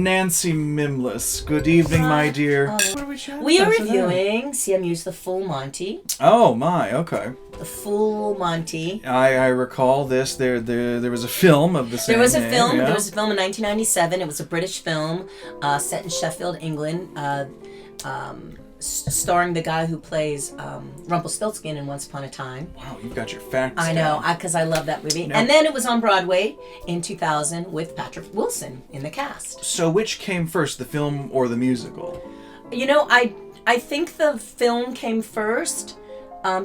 Nancy Mimless. Good evening, my dear. What are we chatting We are about today? reviewing CMU's The Full Monty. Oh my, okay. The Full Monty. I recall this. There was a film of the same There was a name, film. yeah. There was a film in 1997. It was a British film set in Sheffield, England, starring the guy who plays Rumpelstiltskin in Once Upon a Time. Wow, you've got your facts I know, because I love that movie. No. And then it was on Broadway in 2000 with Patrick Wilson in the cast. So which came first, the film or the musical? You know, I think the film came first.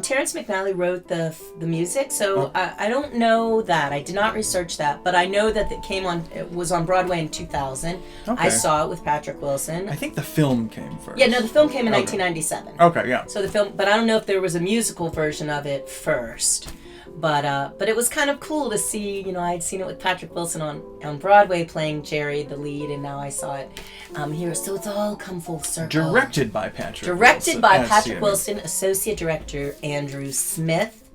Terrence McNally wrote the music, so I don't know that. I did not research that, but I know that it was on Broadway in 2000. Okay. I saw it with Patrick Wilson. I think the film came first. Yeah, no, the film came in Okay. 1997. Okay, yeah. So the film, but I don't know if there was a musical version of it first. But it was kind of cool to see, you know, I'd seen it with Patrick Wilson on Broadway playing Jerry, the lead, and now I saw it here. So it's all come full circle. Directed by Patrick Directed Wilson by as Patrick CMU. Wilson, Associate Director Andrew Smith.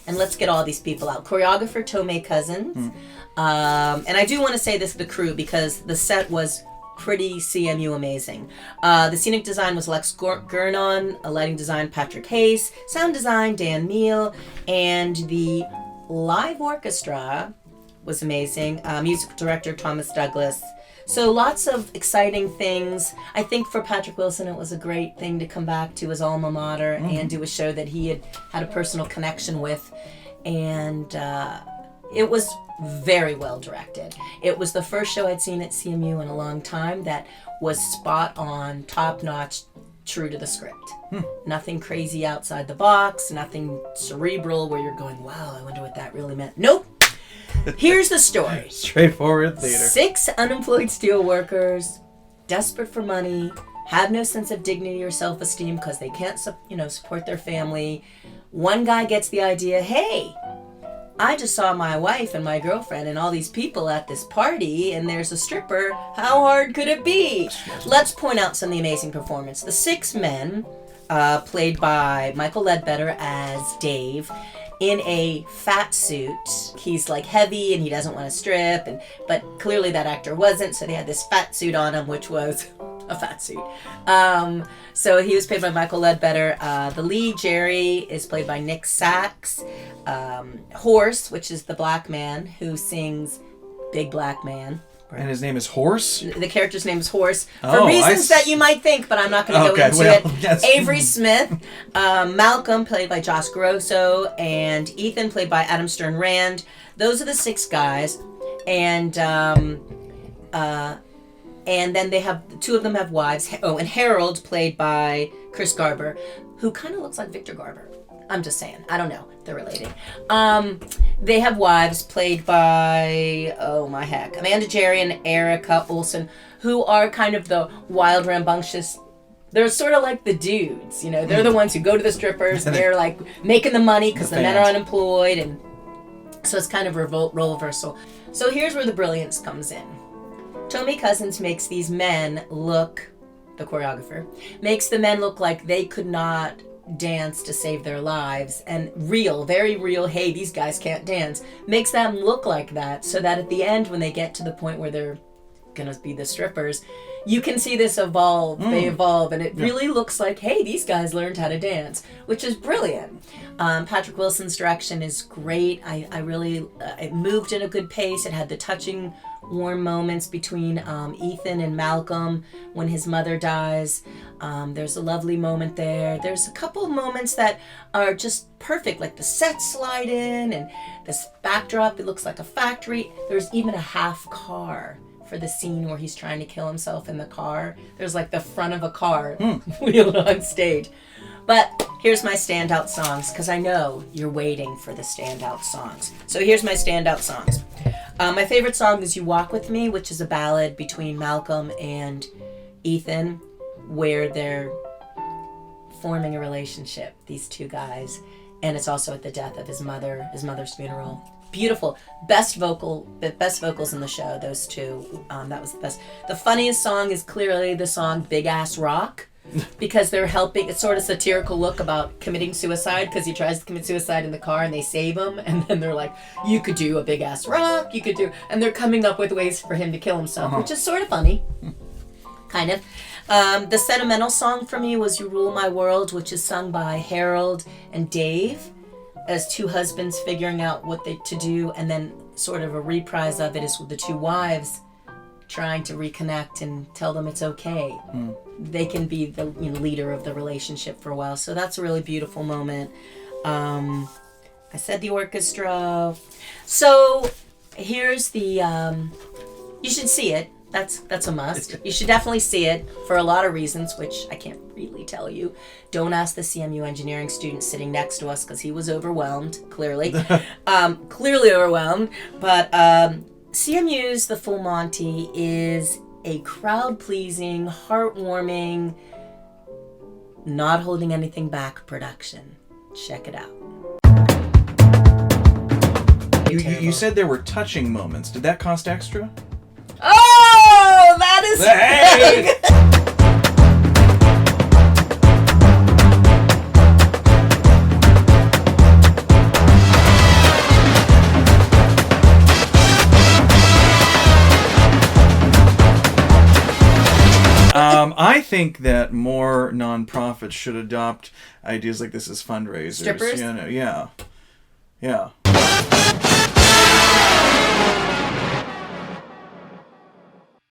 And let's get all these people out. Choreographer Tomei Cousins. And I do want to say this to the crew because the set was pretty CMU amazing. The scenic design was Lex Gurnon, a lighting design Patrick Hayes, sound design Dan Neal, and the live orchestra was amazing. Music director Thomas Douglas. So lots of exciting things. I think for Patrick Wilson it was a great thing to come back to his alma mater and do a show that he had a personal connection with. And it was very well directed. It was the first show I'd seen at CMU in a long time that was spot on, top notch, true to the script. Nothing crazy outside the box, nothing cerebral where you're going, wow, I wonder what that really meant. Nope. Here's the story. Straightforward theater. 6 unemployed steel workers, desperate for money, have no sense of dignity or self-esteem because they can't, support their family. One guy gets the idea, hey, I just saw my wife and my girlfriend and all these people at this party, and there's a stripper. How hard could it be? Let's point out some of the amazing performance. The 6 men, played by Michael Ledbetter as Dave, in a fat suit. He's like heavy and he doesn't want to strip, but clearly that actor wasn't, so they had this fat suit on him, which was a fat suit. So he was played by Michael Ledbetter. The lead, Jerry, is played by Nick Sachs. Horse, which is the black man who sings Big Black Man. And his name is Horse? The character's name is Horse for Oh, reasons that you might think, but I'm not going to go into it. Yes. Avery Smith, Malcolm, played by Josh Grosso, and Ethan, played by Adam Stern Rand. Those are the 6 guys, and then they have 2 of them have wives. Oh, and Harold, played by Chris Garber, who kind of looks like Victor Garber. I'm just saying. I don't know. They're related. They have wives played by, oh my heck, Amanda Jerry and Erica Olsen, who are kind of the wild, rambunctious. They're sort of like the dudes, you know. They're the ones who go to the strippers. They're like making the money because the men are unemployed, and so it's kind of role reversal. So here's where the brilliance comes in. Tomei Cousins makes these men look, the choreographer, makes the men look like they could not dance to save their lives, and real, very real, hey, these guys can't dance, makes them look like that, so that at the end when they get to the point where they're gonna be the strippers, you can see this evolve. They evolve, and it really looks like, hey, these guys learned how to dance, which is brilliant. Patrick Wilson's direction is great. I really, it moved at a good pace. It had the touching, warm moments between Ethan and Malcolm when his mother dies. There's a lovely moment there. There's a couple of moments that are just perfect, like the set slide in and this backdrop. It looks like a factory. There's even a half car for the scene where he's trying to kill himself in the car. There's like the front of a car wheeled on stage. But here's my standout songs, because I know you're waiting for the standout songs. So here's my standout songs. My favorite song is You Walk With Me, which is a ballad between Malcolm and Ethan, where they're forming a relationship, these 2 guys. And it's also at the death of his mother's funeral. Beautiful. Best vocals in the show, those 2. That was the best. The funniest song is clearly the song Big Ass Rock, because they're helping. It's sort of satirical look about committing suicide, because he tries to commit suicide in the car and they save him, and then they're like, you could do a big ass rock, you could do, and they're coming up with ways for him to kill himself, which is sort of funny. kind of. The sentimental song for me was You Rule My World, which is sung by Harold and Dave as two husbands figuring out what to do, and then sort of a reprise of it is with the two wives trying to reconnect and tell them it's okay. They can be the leader of the relationship for a while. So that's a really beautiful moment. I said the orchestra. So here's the, you should see it. That's a must. You should definitely see it for a lot of reasons, which I can't really tell you. Don't ask the CMU engineering student sitting next to us because he was overwhelmed, clearly. Clearly overwhelmed. But CMU's The Full Monty is a crowd-pleasing, heartwarming, not holding anything back production. Check it out. You said there were touching moments. Did that cost extra? Oh, that is... Hey! I think that more nonprofits should adopt ideas like this as fundraisers. Strippers? Yeah.